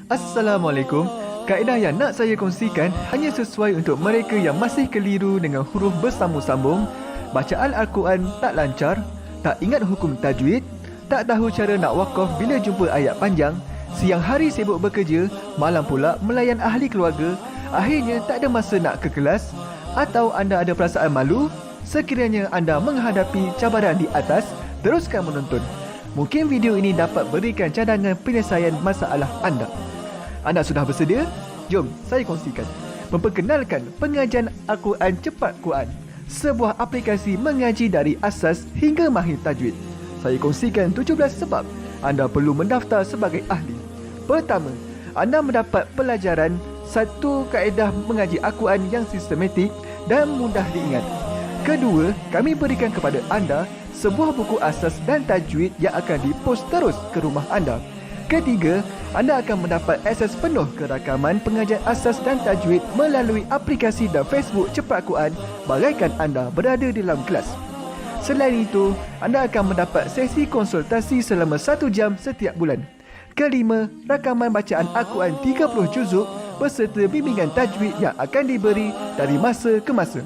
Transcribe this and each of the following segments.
Assalamualaikum. Kaedah yang nak saya kongsikan hanya sesuai untuk mereka yang masih keliru dengan huruf bersambung-sambung, bacaan Al-Quran tak lancar, tak ingat hukum tajwid, tak tahu cara nak wakaf bila jumpa ayat panjang, siang hari sibuk bekerja, malam pula melayan ahli keluarga, akhirnya tak ada masa nak ke kelas, atau anda ada perasaan malu? Sekiranya anda menghadapi cabaran di atas, teruskan menonton. Mungkin video ini dapat berikan cadangan penyelesaian masalah anda. Anda sudah bersedia? Jom saya kongsikan. Memperkenalkan pengajian Al-Quran Cepat Quran, sebuah aplikasi mengaji dari asas hingga mahir tajwid. Saya kongsikan 17 sebab anda perlu mendaftar sebagai ahli. Pertama, anda mendapat pelajaran satu kaedah mengaji Al-Quran yang sistematik dan mudah diingat. Kedua, kami berikan kepada anda sebuah buku asas dan tajwid yang akan dipost terus ke rumah anda. Ketiga, anda akan mendapat akses penuh ke rakaman pengajian asas dan tajwid melalui aplikasi dan Facebook Cepat Quran bagaikan anda berada di dalam kelas. Selain itu, anda akan mendapat sesi konsultasi selama 1 jam setiap bulan. Kelima, rakaman bacaan Al-Quran 30 juzuk beserta bimbingan tajwid yang akan diberi dari masa ke masa.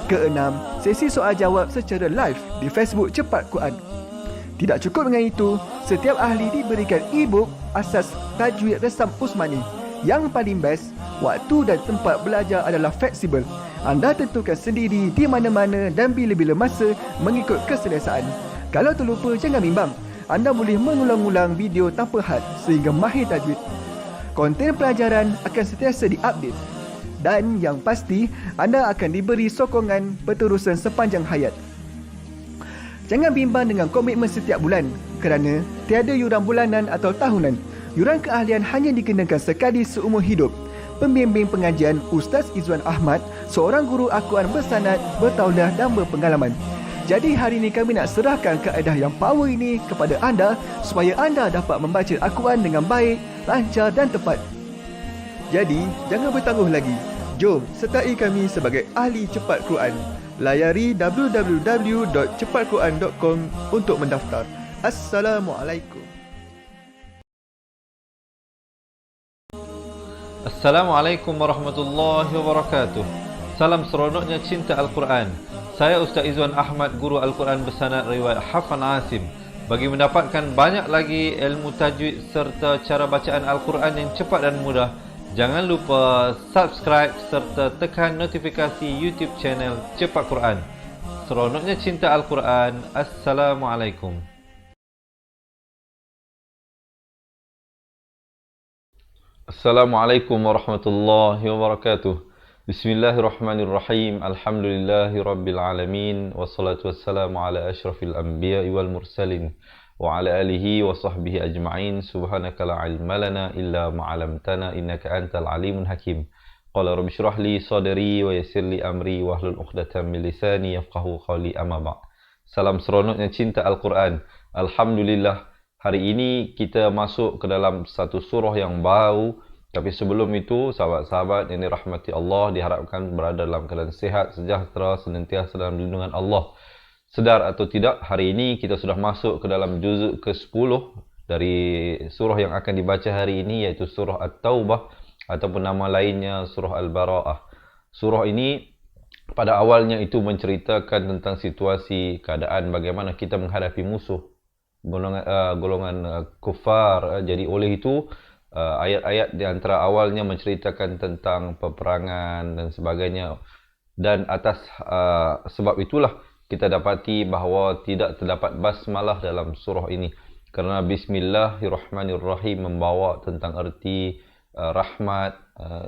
Keenam, sesi soal jawab secara live di Facebook Cepat Quran. Tidak cukup dengan itu, setiap ahli diberikan e-book asas tajwid resam Usmani. Yang paling best, waktu dan tempat belajar adalah fleksibel. Anda tentukan sendiri di mana-mana dan bila-bila masa mengikut keselesaan. Kalau terlupa, jangan bimbang. Anda boleh mengulang-ulang video tanpa had sehingga mahir tajwid. Konten pelajaran akan sentiasa diupdate. Dan yang pasti, anda akan diberi sokongan berterusan sepanjang hayat. Jangan bimbang dengan komitmen setiap bulan kerana tiada yuran bulanan atau tahunan. Yuran keahlian hanya dikenakan sekali seumur hidup. Pembimbing pengajian Ustaz Izwan Ahmad, seorang guru Al-Quran bersanad, bertauliah dan berpengalaman. Jadi hari ini kami nak serahkan kaedah yang power ini kepada anda supaya anda dapat membaca Al-Quran dengan baik, lancar dan tepat. Jadi, jangan bertangguh lagi. Jom sertai kami sebagai ahli cepat Quran. Layari www.cepatquran.com untuk mendaftar. Assalamualaikum. Assalamualaikum warahmatullahi wabarakatuh. Salam seronoknya cinta Al-Quran. Saya Ustaz Izwan Ahmad, guru Al-Quran bersanad riwayat Hafan Asim. Bagi mendapatkan banyak lagi ilmu tajwid serta cara bacaan Al-Quran yang cepat dan mudah, jangan lupa subscribe serta tekan notifikasi YouTube channel Cepat Quran. Seronoknya cinta Al-Quran. Assalamualaikum. Assalamualaikum warahmatullahi wabarakatuh. Bismillahirrahmanirrahim. Alhamdulillahi rabbil alamin. Wassalatu wassalamu ala ashrafil anbiya'i wal mursalin wa ala alihi wa sahbihi ajma'in. Subhanaka la ilma lana illa ma 'allamtana innaka antal alimun hakim. Qala rabbi shrah li sadri wa yassir li amri wahlul 'uqdatam min lisani yafqahu qawli, amma ba'd. Salam seronoknya cinta Al-Quran. Alhamdulillah, hari ini kita masuk ke dalam satu surah yang baru. Tapi sebelum itu, sahabat-sahabat yang dirahmati Allah diharapkan berada dalam keadaan sihat, sejahtera, senantiasa dalam lindungan Allah. Sedar atau tidak, hari ini kita sudah masuk ke dalam juzuk ke-10 dari surah yang akan dibaca hari ini, iaitu surah At-Taubah ataupun nama lainnya surah Al-Bara'ah. Surah ini pada awalnya itu menceritakan tentang situasi keadaan bagaimana kita menghadapi musuh, golongan kufar. Jadi oleh itu ayat-ayat di antara awalnya menceritakan tentang peperangan dan sebagainya. Dan atas sebab itulah kita dapati bahawa tidak terdapat basmalah dalam surah ini, kerana Bismillahirrahmanirrahim membawa tentang erti rahmat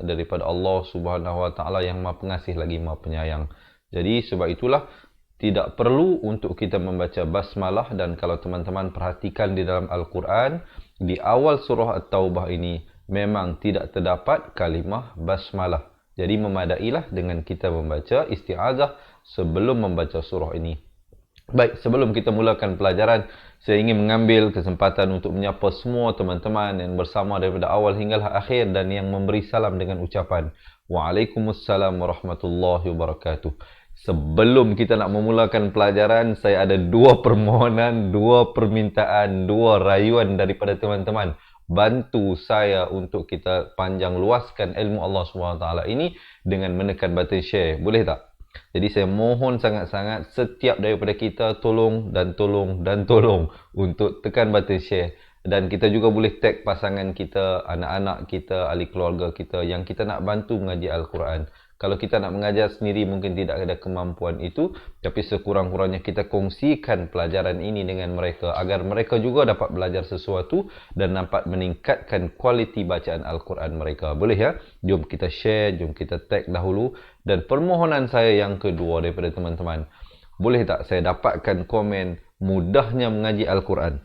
daripada Allah Subhanahu Wa Taala yang Maha Pengasih lagi Maha Penyayang. Jadi sebab itulah tidak perlu untuk kita membaca basmalah. Dan kalau teman-teman perhatikan di dalam Al-Quran, di awal surah At-Taubah ini memang tidak terdapat kalimah basmalah. Jadi memadailah dengan kita membaca isti'azah sebelum membaca surah ini. Baik, sebelum kita mulakan pelajaran, saya ingin mengambil kesempatan untuk menyapa semua teman-teman yang bersama daripada awal hingga akhir dan yang memberi salam dengan ucapan Waalaikumsalam warahmatullahi wabarakatuh. Sebelum kita nak memulakan pelajaran, saya ada dua permohonan, dua permintaan, dua rayuan daripada teman-teman. Bantu saya untuk kita panjang luaskan ilmu Allah SWT ini dengan menekan button share. Boleh tak? Jadi saya mohon sangat-sangat setiap daripada kita tolong dan tolong dan tolong untuk tekan button share. Dan kita juga boleh tag pasangan kita, anak-anak kita, ahli keluarga kita yang kita nak bantu mengaji Al-Quran. Kalau kita nak mengajar sendiri mungkin tidak ada kemampuan itu, tapi sekurang-kurangnya kita kongsikan pelajaran ini dengan mereka agar mereka juga dapat belajar sesuatu dan dapat meningkatkan kualiti bacaan Al-Quran mereka. Boleh ya? Jom kita share, jom kita tag dahulu. Dan permohonan saya yang kedua daripada teman-teman, boleh tak saya dapatkan komen mudahnya mengaji Al-Quran?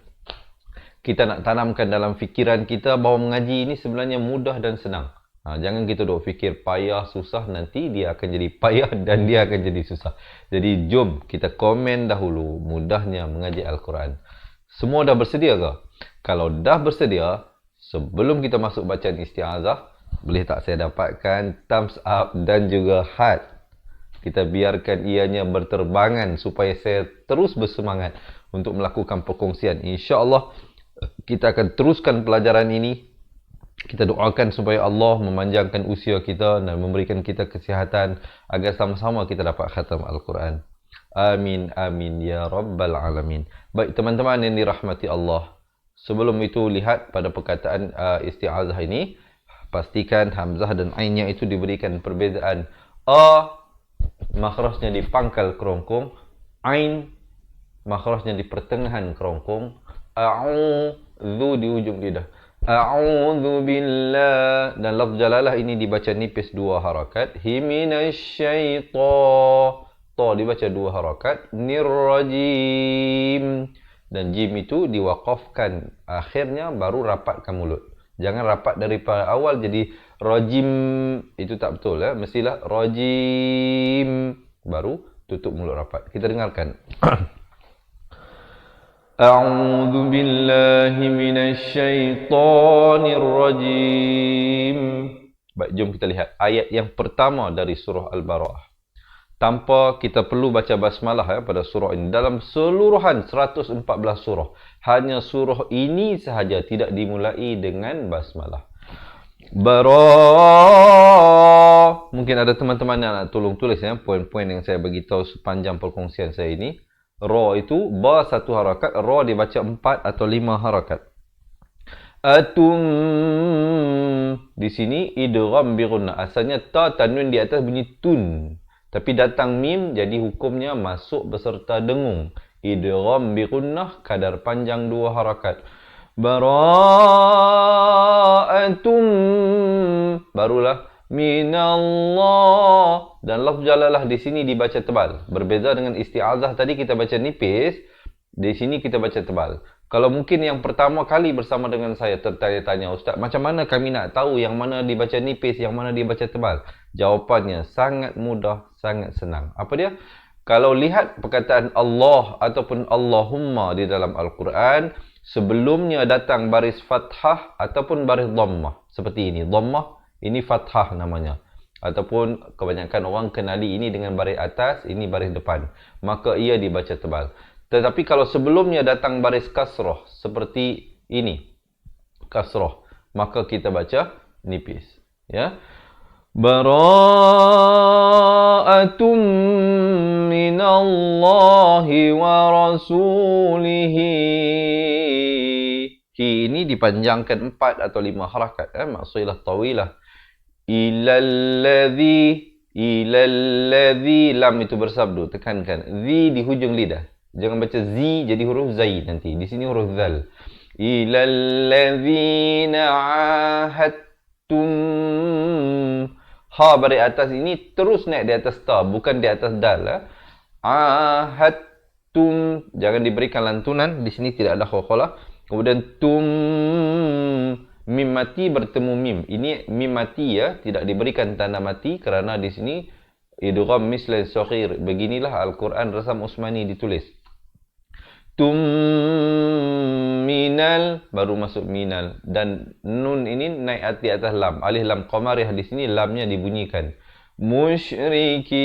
Kita nak tanamkan dalam fikiran kita bahawa mengaji ini sebenarnya mudah dan senang. Jangan kita duk fikir payah, susah, nanti dia akan jadi payah dan dia akan jadi susah. Jadi jom kita komen dahulu mudahnya mengaji Al-Quran. Semua dah bersedia ke? Kalau dah bersedia, sebelum kita masuk bacaan isti'azah, boleh tak saya dapatkan thumbs up dan juga heart? Kita biarkan ianya berterbangan supaya saya terus bersemangat untuk melakukan perkongsian. InsyaAllah kita akan teruskan pelajaran ini. Kita doakan supaya Allah memanjangkan usia kita dan memberikan kita kesihatan agar sama-sama kita dapat khatam Al-Quran. Amin, amin, ya Rabbal Alamin. Baik teman-teman yang dirahmati Allah. Sebelum itu lihat pada perkataan isti'azah ini. Pastikan Hamzah dan Ainnya itu diberikan perbezaan. A, makhrajnya di pangkal kerongkong. Ain, makhrajnya di pertengahan kerongkong. A'udzu di ujung lidah. A'udzu billah, dan lafz jalalah ini dibaca nipis dua harakat. Minasyaitan, ta dibaca dua harakat. Nirrajim, dan jim itu diwaqafkan akhirnya baru rapatkan mulut. Jangan rapat daripada awal jadi rajim, itu tak betul ya. Mestilah rajim baru tutup mulut rapat. Kita dengarkan. أعوذ بالله من الشيطان الرجيم. Baik, jom kita lihat ayat yang pertama dari surah Al-Bara'ah. Tanpa kita perlu baca basmalah pada surah ini. Dalam seluruhan 114 surah, hanya surah ini sahaja tidak dimulai dengan basmalah. Bara'ah. Mungkin ada teman-teman yang nak tolong tulis poin-poin yang saya bagi tahu sepanjang perkongsian saya ini. Ra itu ba satu harakat, ra dibaca 4 atau 5 harakat. Atum, di sini idgham bi gunnah. Asalnya ta tanwin di atas bunyi tun, tapi datang mim jadi hukumnya masuk beserta dengung. Idgham bi gunnah kadar panjang 2 harakat. Bara'atum, barulah minallah, dan lafz jalalah di sini dibaca tebal. Berbeza dengan isti'azah tadi kita baca nipis, di sini kita baca tebal. Kalau mungkin yang pertama kali bersama dengan saya tertanya-tanya, Ustaz, macam mana kami nak tahu yang mana dibaca nipis, yang mana dibaca tebal? Jawapannya sangat mudah, sangat senang. Apa dia? Kalau lihat perkataan Allah ataupun Allahumma di dalam Al-Quran, sebelumnya datang baris fathah ataupun baris dhammah. Seperti ini, dhammah, ini fathah namanya. Ataupun kebanyakan orang kenali ini dengan baris atas, ini baris depan. Maka ia dibaca tebal. Tetapi kalau sebelumnya datang baris kasrah, seperti ini, kasrah, maka kita baca nipis. Ya. Bara'atum minallahi wa rasulihi. Ini dipanjangkan 4 atau 5 harakat. Maksudnya tawilah. Ilalladhi, lam itu bersabdu, tekankan. Zi di hujung lidah. Jangan baca zi jadi huruf zai nanti. Di sini huruf zal. Ilalladzina ahadtum. Ha baris atas ini terus naik di atas ta, bukan di atas dal. Ahadtum, jangan diberikan lantunan. Di sini tidak ada qalqalah. Kemudian tum, mim mati bertemu mim. Ini mim mati ya, tidak diberikan tanda mati kerana di sini idgham mislan saghir. Beginilah Al-Quran Rasam Usmani ditulis. Tum minal, baru masuk minal, dan nun ini naik di atas lam. Alif lam qamariyah, di sini lamnya dibunyikan. musyrikin.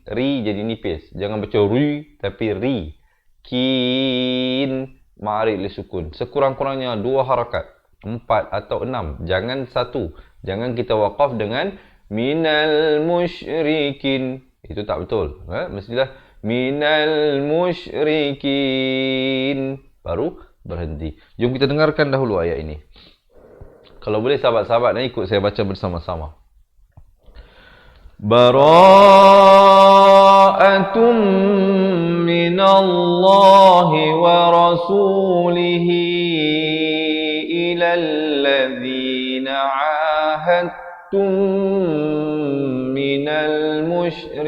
Ri jadi nipis. Jangan baca ri, tapi ri. Kin. Ma'arif li sukun. Sekurang-kurangnya 2 harakat. 4 atau 6. Jangan 1. Jangan kita waqaf dengan minal musyrikin. Itu tak betul. Mestilah minal musyrikin. Baru berhenti. Jom kita dengarkan dahulu ayat ini. Kalau boleh sahabat-sahabat ikut saya baca bersama-sama. Bara'atum minallahi wa rasulihi ilal ladzina ahadtum minal musyrikin.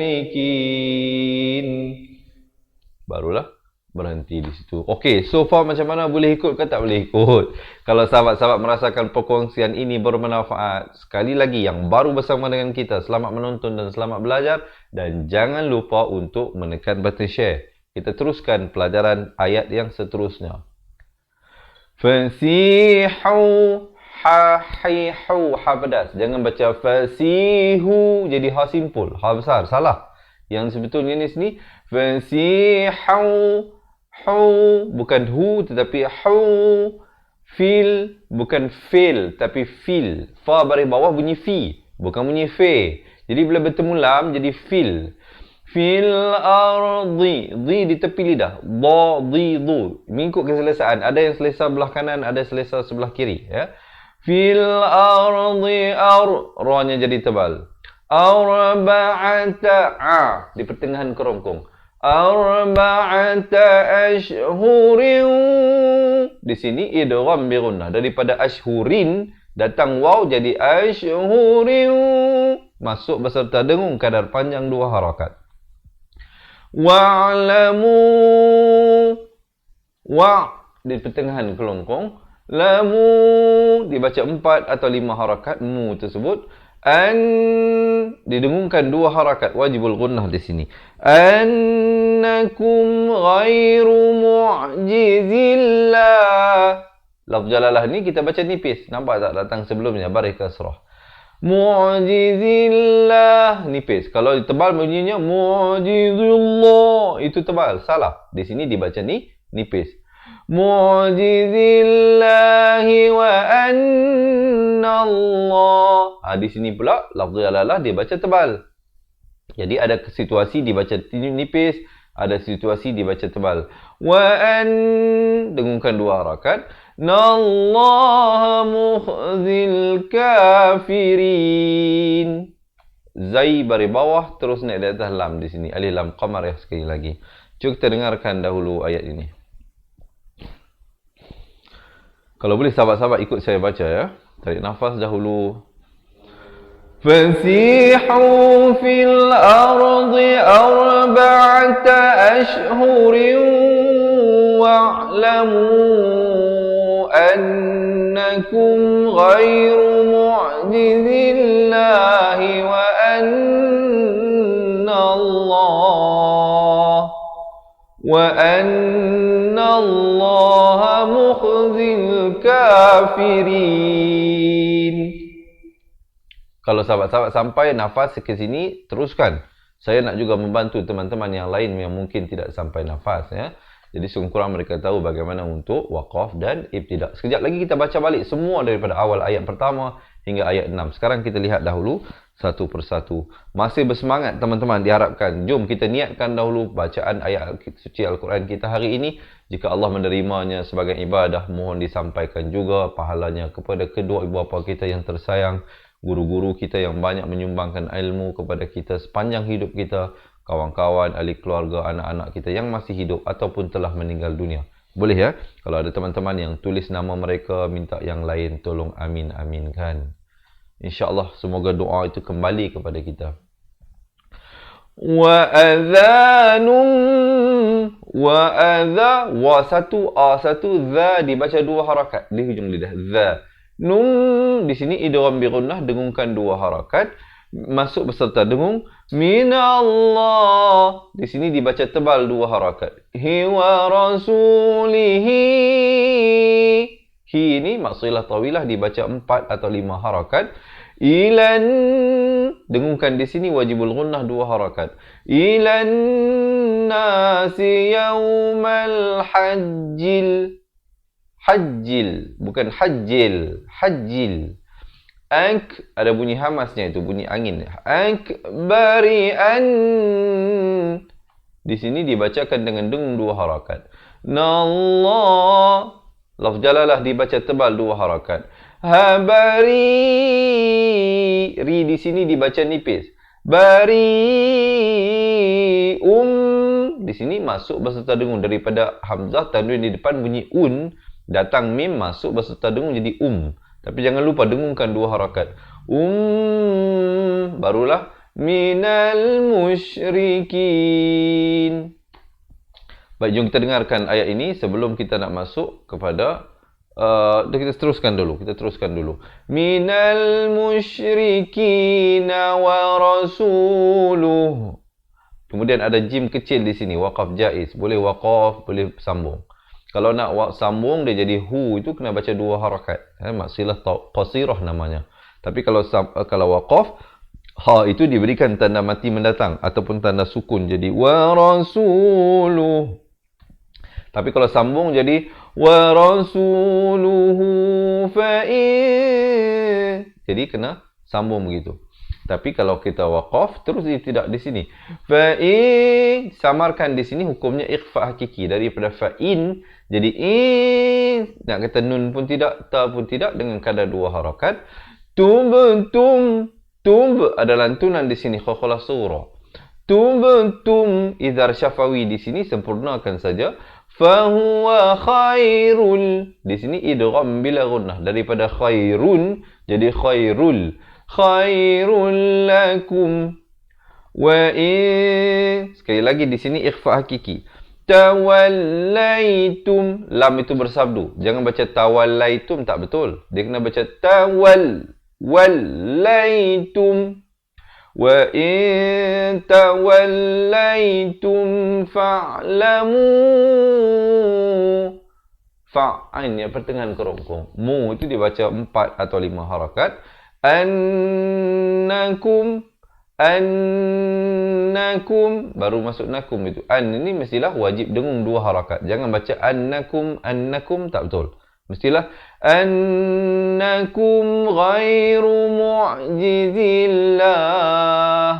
Barulah berhenti di situ. Okey, so far macam mana, boleh ikut ke tak boleh ikut? Kalau sahabat-sahabat merasakan perkongsian ini bermanfaat, sekali lagi yang baru bersama dengan kita, selamat menonton dan selamat belajar, dan jangan lupa untuk menekan button share. Kita teruskan pelajaran ayat yang seterusnya. Fasihu ha hihu ha pedas. Jangan baca fasihu jadi ha simpul, ha besar, salah. Yang sebetulnya ni sini fasihu. Hu bukan hu tetapi hu. Fil bukan fil tapi fil. Fa baris bawah bunyi fi, bukan bunyi fe. Jadi bila bertemu lam jadi fil. Fil ardi. Di di tepi lidah. Da di du. Mengikut keselesaan. Ada yang selesa sebelah kanan, ada selesa sebelah kiri, ya. Fil ardi ra-nya jadi tebal. Arba'ata a di pertengahan kerongkong. Arba'ata ashhurin. Di sini idgham bi gunnah. Daripada ashhurin datang waw jadi ashhurin. Masuk beserta dengung kadar panjang 2 harakat. Wa'lamu. Wa di pertengahan kelongkong. Lamu dibaca 4 atau 5 harakat mu tersebut. An didengungkan 2 harakat, wajibul gunnah di sini. Annakum ghairu mu'jizillah. Lafz jalalah ni kita baca nipis. Nampak tak datang sebelumnya baris kasrah. Mu'jizillah nipis. Kalau tebal bunyinya mu'jizillah, itu tebal, salah. Di sini dibaca ni nipis. Mu'jizillahi wa annallah. Di sini pula lafz jalalah dia baca tebal. Jadi ada situasi dibaca nipis, ada situasi dibaca tebal. Wa an dengungkan 2 harakat. Nallaha mukhzil kafirin. Zai baris bawah terus naik di atas lam di sini. Alif lam qamar ya sekali lagi. Cuba kita dengarkan dahulu ayat ini. Kalau boleh sahabat-sahabat ikut saya baca, ya. Tarik nafas dahulu. Fasihu fil ardi arba'ata ashhurin wa'lamu annakum ghairu mu'jizillahi wa annallaha mukhzil kafirin. Kalau sahabat-sahabat sampai nafas ke sini, teruskan. Saya nak juga membantu teman-teman yang lain yang mungkin tidak sampai nafas, ya. Jadi sekurang mereka tahu bagaimana untuk waqaf dan ibtidak. Sekejap lagi kita baca balik semua daripada awal ayat pertama hingga ayat 6. Sekarang kita lihat dahulu satu persatu. Masih bersemangat teman-teman, diharapkan. Jom kita niatkan dahulu bacaan ayat suci Al-Quran kita hari ini. Jika Allah menerimanya sebagai ibadah, mohon disampaikan juga pahalanya kepada kedua ibu bapa kita yang tersayang, guru-guru kita yang banyak menyumbangkan ilmu kepada kita sepanjang hidup kita, kawan-kawan, ahli keluarga, anak-anak kita yang masih hidup ataupun telah meninggal dunia. Boleh, ya? Kalau ada teman-teman yang tulis nama mereka, minta yang lain, tolong amin-aminkan. InsyaAllah semoga doa itu kembali kepada kita. Wa adhanun. Wa adha. Wa satu, a satu, dha dibaca 2 harakat di hujung lidah. Dha. Nun di sini idgham bi gunnah, dengungkan 2 harakat. Masuk beserta dengung. Minallah. Di sini dibaca tebal 2 harakat. Hi wa rasulihi. Hi ini maksilah tawilah dibaca 4 atau 5 harakat. Ilan, dengungkan di sini wajibul gunnah 2 harakat. Ilan nasi yaumal hajjil. Hajjil, bukan hajjil, hajjil. Ada bunyi hamasnya, itu bunyi angin. Akbarian, di sini dibacakan dengan dengung 2 harakat. Nallah, lafz jalalah dibaca tebal 2 harakat. Habari, ri di sini dibaca nipis. Bari, di sini masuk beserta dengung daripada hamzah tanwin di depan bunyi datang mim masuk beserta dengung jadi Tapi jangan lupa dengungkan 2 harakat. Barulah minal musyrikin. Baik, jom kita dengarkan ayat ini sebelum kita nak masuk kepada kita teruskan dulu. Minal musyrikin wa rasuluh. Kemudian ada jim kecil di sini, waqaf jaiz. Boleh waqaf, boleh sambung. Kalau nak sambung dia jadi hu, itu kena baca 2 harakat. Maksilah qasirah namanya. Tapi kalau waqaf, ha itu diberikan tanda mati mendatang ataupun tanda sukun jadi wa rasuluh. Tapi kalau sambung jadi wa rasuluhu fa'in. Jadi kena sambung begitu. Tapi kalau kita waqaf terus tidak di sini. Fa'in, samarkan di sini hukumnya ikhfa hakiki daripada fa'in jadi nak kata nun pun tidak, ta pun tidak dengan kadar 2 harakat. Tum ada lantunan di sini khakhalah surah. Tum idhar syafawi di sini sempurnakan saja. Fahuwa khairul, di sini idgham bila gunnah daripada khairun jadi khairul. Khairul lakum wa sekali lagi di sini ikhfa hakiki. Tawallaitum, lam itu bersabdu. Jangan baca tawallaitum, tak betul. Dia kena baca wallaitum. Wa in tawallaitum fa'lamu. Fa'ain ya pertengahan kerongkong. Mu itu dibaca 4 atau 5 harakat. Annakum baru masuk nakum itu. An ini mestilah wajib dengung 2 harakat. Jangan baca annakum tak betul. Mestilah annakum ghairu mu'jizillah.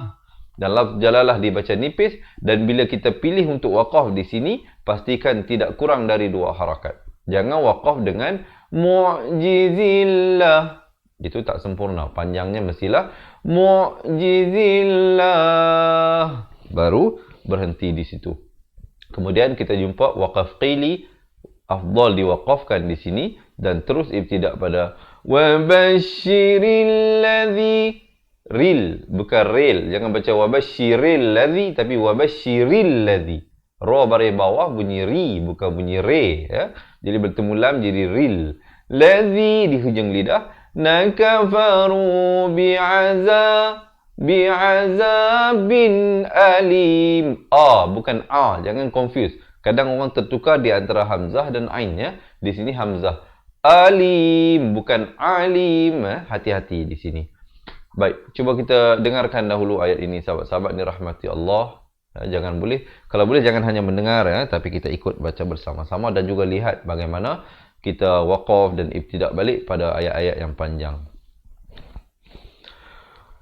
Dan lafz jalalah dibaca nipis, dan bila kita pilih untuk waqaf di sini pastikan tidak kurang dari 2 harakat. Jangan waqaf dengan mu'jizillah. Itu tak sempurna. Panjangnya mestilah mu'jizillah. Baru berhenti di situ. Kemudian kita jumpa waqaf qili. Afdal diwaqafkan di sini. Dan terus ibtidak pada wabashiril ladzi. Ril. Bukan ril. Jangan baca wabashiril ladzi. Tapi wabashiril ladzi. Ra baris bawah bunyi ri. Bukan bunyi re. Ya? Jadi bertemu lam jadi ril. Ladzi di hujung lidah. Nakafaru bi'azabin alim. Bukan jangan confuse. Kadang orang tertukar di antara hamzah dan ain ya. Di sini hamzah. Alim bukan alim. Hati-hati di sini. Baik, cuba kita dengarkan dahulu ayat ini sahabat-sahabat ni rahmati Allah. Jangan boleh, kalau boleh jangan hanya mendengar ya, tapi kita ikut baca bersama-sama dan juga lihat bagaimana kita waqaf dan ibtidak balik pada ayat-ayat yang panjang.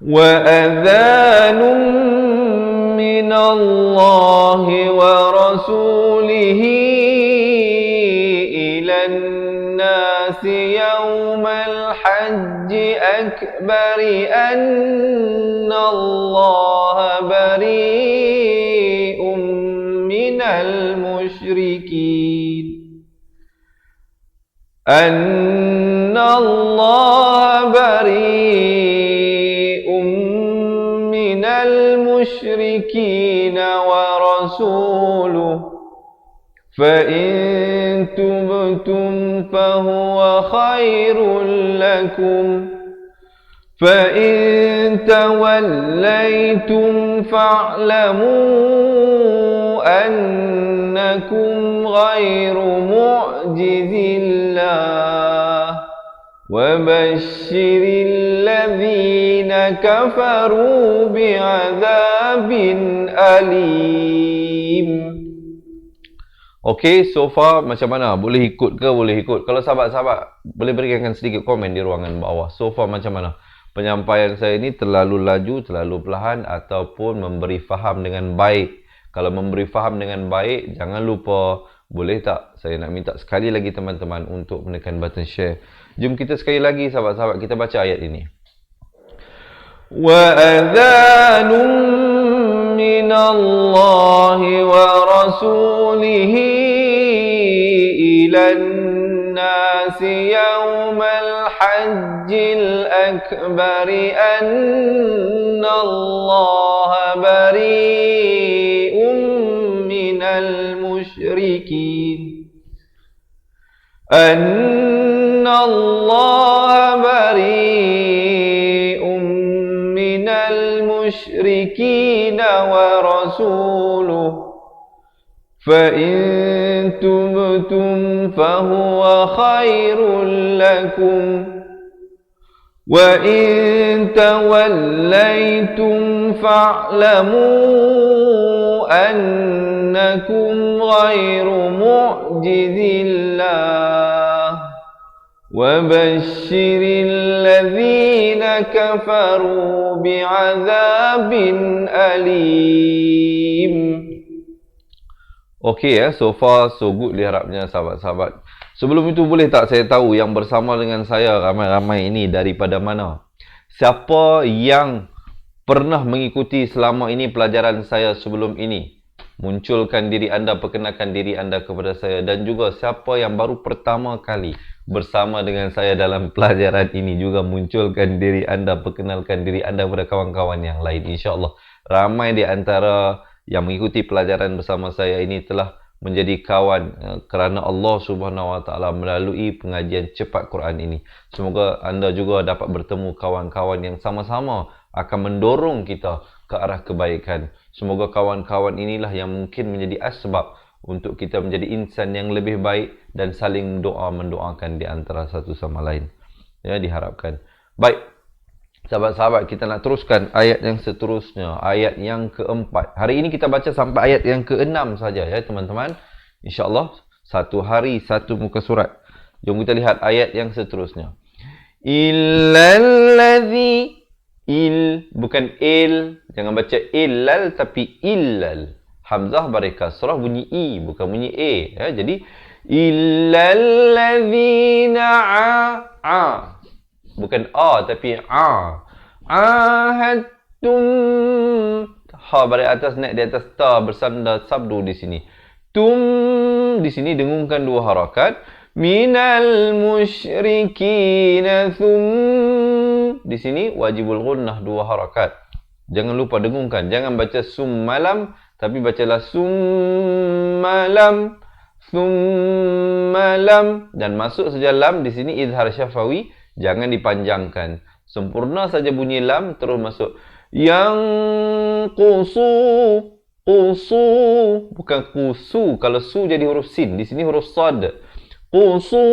Wa adhanun minallahi wa rasulihi ilan nasi yawmal hajji akbari annallaha bari'un minal musyrikin. أن الله بريء من المشركين ورسوله فإن تبتم فهو خير لكم فإن توليتم فاعلموا أنكم غير معجز الله وبشر الذين كفروا بعذاب أليم. Okey, so far macam mana? Boleh ikut ke? Boleh ikut. Kalau sahabat-sahabat boleh berikan sedikit komen di ruangan bawah. So far macam mana? Penyampaian saya ini terlalu laju, terlalu perlahan ataupun memberi faham dengan baik. Kalau memberi faham dengan baik, jangan lupa, boleh tak saya nak minta sekali lagi teman-teman untuk menekan button share. Jom kita sekali lagi sahabat-sahabat kita baca ayat ini. وَأَذَانٌ مِّنَ اللَّهِ وَرَسُولِهِ إِلَى النَّاسِ يَوْمَ الْحَجِّ الْأَكْبَرِ أَنَّ اللَّهَ بَرِيءٌ مِّنَ الْمُشْرِكِينَ أَنَّ اللَّهَ بَرِيءٌ مِّنَ الْمُشْرِكِينَ وَرَسُولُهُ فَإِن تُبْتُمْ فَهُوَ خَيْرٌ لَكُمْ وَإِن تَوَلَّيْتُمْ فَاعْلَمُوا أَنَّكُمْ غَيْرُ مُعْجِزِ اللَّهِ وَبَشِّرِ الَّذِينَ كَفَرُوا بِعَذَابٍ أَلِيمٍ. Okey so far so good diharapnya sahabat-sahabat. Sebelum itu boleh tak saya tahu yang bersama dengan saya ramai-ramai ini daripada mana? Siapa yang pernah mengikuti selama ini pelajaran saya sebelum ini? Munculkan diri anda, perkenalkan diri anda kepada saya. Dan juga siapa yang baru pertama kali bersama dengan saya dalam pelajaran ini, juga munculkan diri anda, perkenalkan diri anda kepada kawan-kawan yang lain. InsyaAllah ramai di antara yang mengikuti pelajaran bersama saya ini telah menjadi kawan kerana Allah Subhanahu Wa Taala melalui pengajian cepat Quran ini. Semoga anda juga dapat bertemu kawan-kawan yang sama-sama akan mendorong kita ke arah kebaikan. Semoga kawan-kawan inilah yang mungkin menjadi asbab untuk kita menjadi insan yang lebih baik dan saling mendoakan di antara satu sama lain. Ya, diharapkan. Baik. Sahabat-sahabat, kita nak teruskan ayat yang seterusnya, ayat yang keempat. Hari ini kita baca sampai ayat yang keenam saja ya teman-teman. InsyaAllah satu hari satu muka surat. Jom kita lihat ayat yang seterusnya. Illalladzi bukan il, jangan baca illal tapi illal. Hamzah bari kasrah bunyi i, bukan bunyi e ya. Jadi illalladzina bukan a tapi ahadtum. Ha bari atas naik di atas ta bersandar sabdu di sini. Tum di sini dengungkan dua harakat. Minal musyrikin thum. Di sini wajibul gunnah dua harakat. Jangan lupa dengungkan. Jangan baca summalam tapi bacalah summalam. Summalam. Dan masuk saja lam di sini izhar syafawi. Jangan dipanjangkan. Sempurna saja bunyi lam terus masuk. Yang qusu. Qusu. Bukan qusu. Kalau su jadi huruf sin. Di sini huruf sad. Qusu.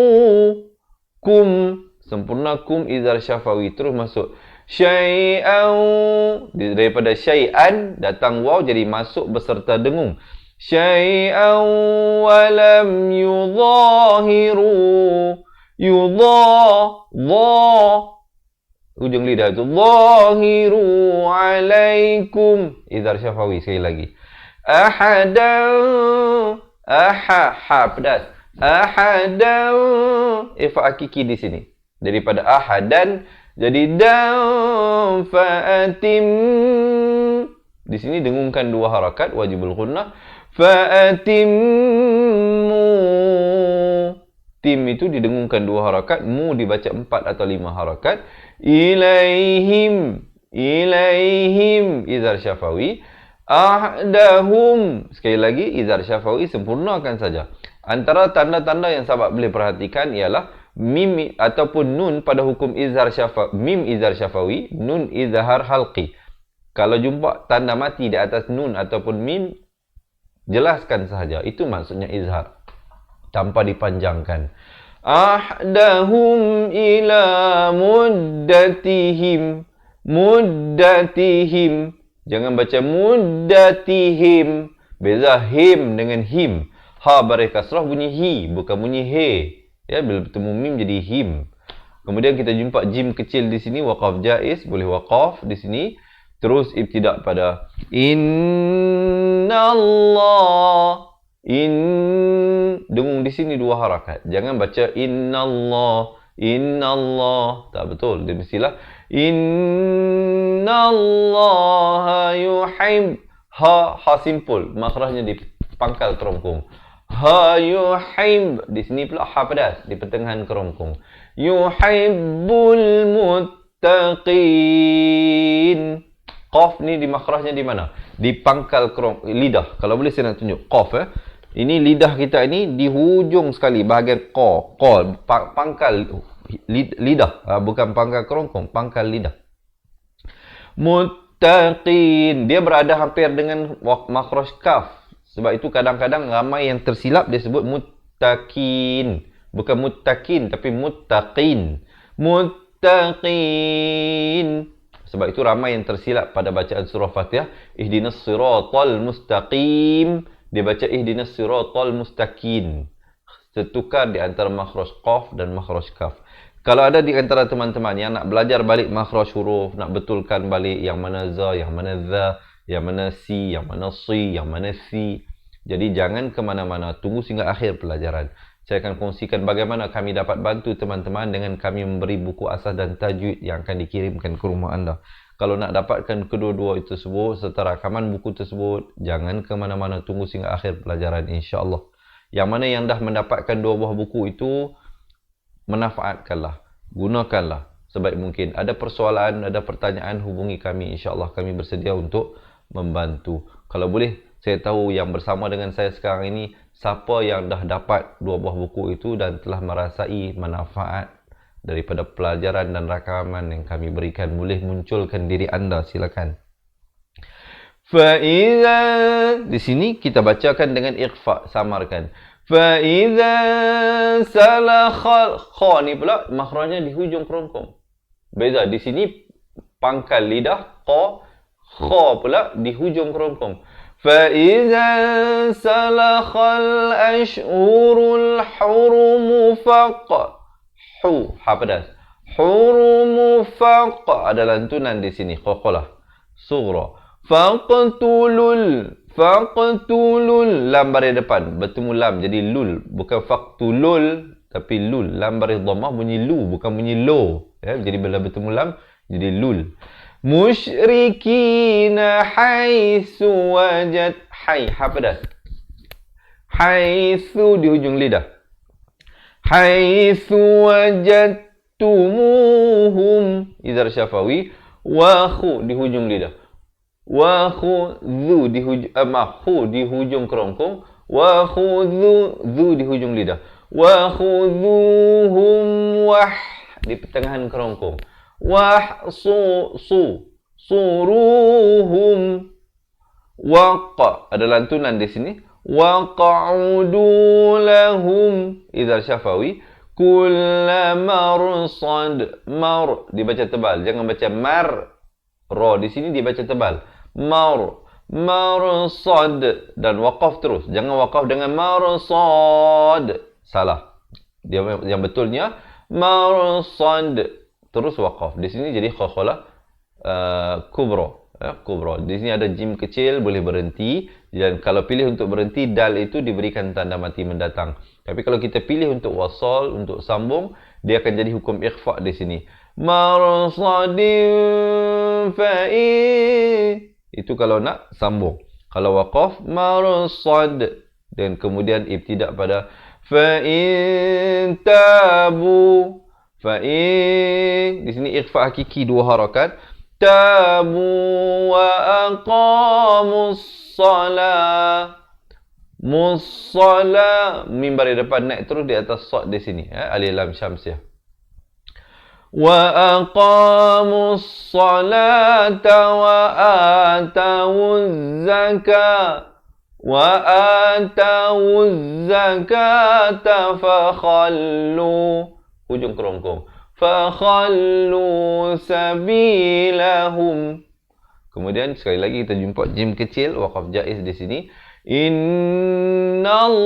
Kum. Sempurna kum izhar syafawi. Terus masuk. Syai'an. Daripada syai'an datang waw jadi masuk beserta dengung. Syai'an walam yudhahiru. Ujung lidah itu zahiru alaikum izhar syafawi. Sekali lagi ahadan pedas ahadan ifa hakiki di sini daripada ahadan jadi dan fa'atim. Di sini dengungkan dua harakat wajibul gunnah. Fa'atimmu. Tim itu didengungkan dua harakat, mu dibaca 4 atau 5 harakat. Ilaihim izhar syafawi. Ahdahum. Sekali lagi izhar syafawi, sempurnakan saja. Antara tanda-tanda yang sahabat boleh perhatikan ialah mim ataupun nun pada hukum izhar syafawi. Mim izhar syafawi, nun izhar halqi. Kalau jumpa tanda mati di atas nun ataupun mim, jelaskan sahaja. Itu maksudnya izhar. Tanpa dipanjangkan. Ahdahum ila muddatihim. Muddatihim. Jangan baca muddatihim. Beza him dengan him. Ha baris kasrah bunyi hi, bukan bunyi he. Ya, bila bertemu mim jadi him. Kemudian kita jumpa jim kecil di sini, waqaf jaiz, boleh waqaf di sini. Terus ibtidak pada innallah. Dengung di sini dua harakat. Jangan baca innallah, innallah. Tak betul. Dia mestilah innallaha yuhib. Ha simpul. Makhrajnya di pangkal kerongkong. Ha yuhib. Di sini pula ha pedas di pertengahan kerongkong. Yuhibbul muttaqin. Qaf ni di makhrajnya di mana? Di pangkal lidah. Kalau boleh saya nak tunjuk qaf Ini lidah kita ini di hujung sekali bahagian pangkal lidah, bukan pangkal kerongkong, pangkal lidah. Muttaqin, dia berada hampir dengan makhraj kaf. Sebab itu kadang-kadang ramai yang tersilap dia sebut muttaqin, bukan muttaqin tapi muttaqin. Muttaqin. Sebab itu ramai yang tersilap pada bacaan surah Fatihah, ihdinas siratal mustaqim. Dia baca ihdinas siratal mustaqim. Tertukar di antara makhraj qaf dan makhraj kaf. Kalau ada di antara teman-teman yang nak belajar balik makhraj huruf, nak betulkan balik yang mana za, yang mana za, yang mana si, yang mana si, yang mana si. Jadi jangan ke mana-mana, tunggu sehingga akhir pelajaran. Saya akan kongsikan bagaimana kami dapat bantu teman-teman dengan kami memberi buku asas dan tajwid yang akan dikirimkan ke rumah anda. Kalau nak dapatkan kedua-dua itu tersebut serta rakaman buku tersebut, jangan ke mana-mana, tunggu sehingga akhir pelajaran insya-Allah. Yang mana yang dah mendapatkan dua buah buku itu, manfaatkanlah, gunakanlah sebaik mungkin. Ada persoalan, ada pertanyaan, hubungi kami, insya-Allah kami bersedia untuk membantu. Kalau boleh, saya tahu yang bersama dengan saya sekarang ini, siapa yang dah dapat dua buah buku itu dan telah merasai manfaat daripada pelajaran dan rakaman yang kami berikan, boleh munculkan diri anda, silakan. Fa'iza, di sini kita bacakan dengan ikhfa, samarkan. Fa'iza salakhal, kha ni pula makhrajnya di hujung kerongkong. Beza di sini pangkal lidah qa, kha pula di hujung kerongkong. Fa'iza salakhal ashhurul hurum faq. Hu, ha pedas. Hurumu faq. Ada lantunan di sini. Qalqalah. Sughra. Faqtulul. Faqtulul. Lam baris depan. Bertemu lam. Jadi lul. Bukan faqtulul. Tapi lul. Lam baris dhammah bunyi lu. Bukan bunyi lo. Ya, jadi bila bertemu lam. Jadi lul. Musyrikina haitsu wajad. Hai. Ha pedas. Haitsu di hujung lidah. Haitsu wajadtumuhum, izhar syafawi, wa khu di hujung lidah, wa khudhu di hujung khu di hujung kerongkong, wa khudhu di hujung lidah, wa khudhuhum wah di pertengahan kerongkong, wah suruhum, waqa ada lantunan di sini. وَقَعُدُوا لَهُمْ إذا syafawi kulla marsad. Mar dibaca tebal, jangan baca mar. Ra di sini dibaca tebal. Marsad dan waqaf terus. Jangan waqaf dengan marsad. Salah. Dia yang betulnya marsad terus waqaf. Di sini jadi khakhalah kubra. Kubra. Di sini ada jim kecil, boleh berhenti. Dan kalau pilih untuk berhenti, dal itu diberikan tanda mati mendatang. Tapi kalau kita pilih untuk wasal, untuk sambung, dia akan jadi hukum ikhfa di sini. Marsadin fa'i. Itu kalau nak sambung. Kalau waqaf, marsad. Dan kemudian ibtidak pada fa'in tabu. Fa'in. Di sini ikhfa hakiki dua harakat. Tabu wa aqamus salah. Mussalah. Mim baris depan naik terus di atas sad di sini. Alif lam syamsiah. Wa aqamus salata wa atawuz zakah. وآتوا الزكاة فخلوا hujung kerongkong فخلوا سبيلهم. Kemudian sekali lagi kita jumpa jim kecil, waqaf jaiz di sini. Innallah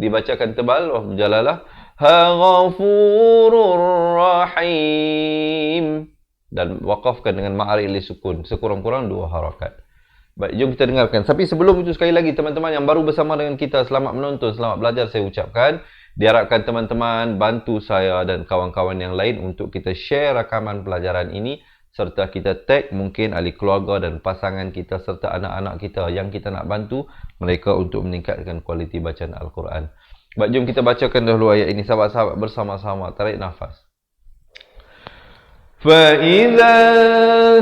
dibacakan tebal, waqaf jalalah. Ghafurur Rahim. Dan waqafkan dengan ma'ari li sukun. Sekurang-kurang 2 harakat. Baik, jom kita dengarkan. Tapi sebelum itu sekali lagi teman-teman yang baru bersama dengan kita, selamat menonton, selamat belajar saya ucapkan. Diharapkan teman-teman bantu saya dan kawan-kawan yang lain untuk kita share rakaman pelajaran ini serta kita tag mungkin ahli keluarga dan pasangan kita serta anak-anak kita yang kita nak bantu mereka untuk meningkatkan kualiti bacaan Al-Quran. Baik, jom kita bacakan dahulu ayat ini sahabat-sahabat bersama-sama. Tarik nafas. فَإِذَا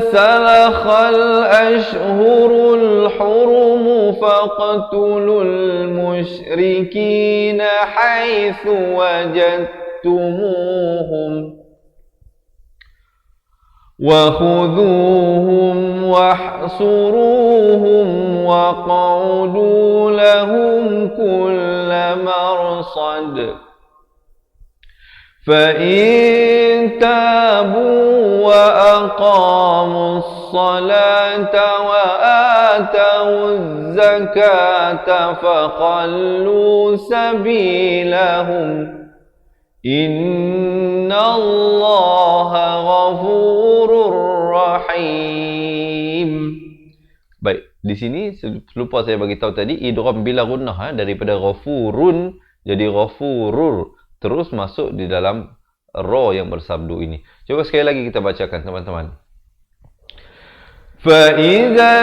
سَلَخَ الْأَشْهُرُ الْحُرُمُ فَاقْتُلُوا الْمُشْرِكِينَ حَيْثُ وَجَدتُّمُوهُمْ وَخُذُوهُمْ وَاحْصُرُوهُمْ وَاقْعُدُوا لَهُمْ كُلَّ مَرْصَدٍ فَإِن تَابُوا وَأَقَامُوا الصَّلَاةَ وَآتَوُا الزَّكَاةَ فَخَلُّوا سَبِيلَهُمْ إِنَّ اللَّهَ غَفُورٌ رَحِيمٌ. Baik, di sini lupa saya bagi tahu tadi idgham bila gunnah daripada ghafurun jadi ghafurur. Terus masuk di dalam ra yang bersabdu ini. Coba sekali lagi kita bacakan teman-teman. فَإِذَا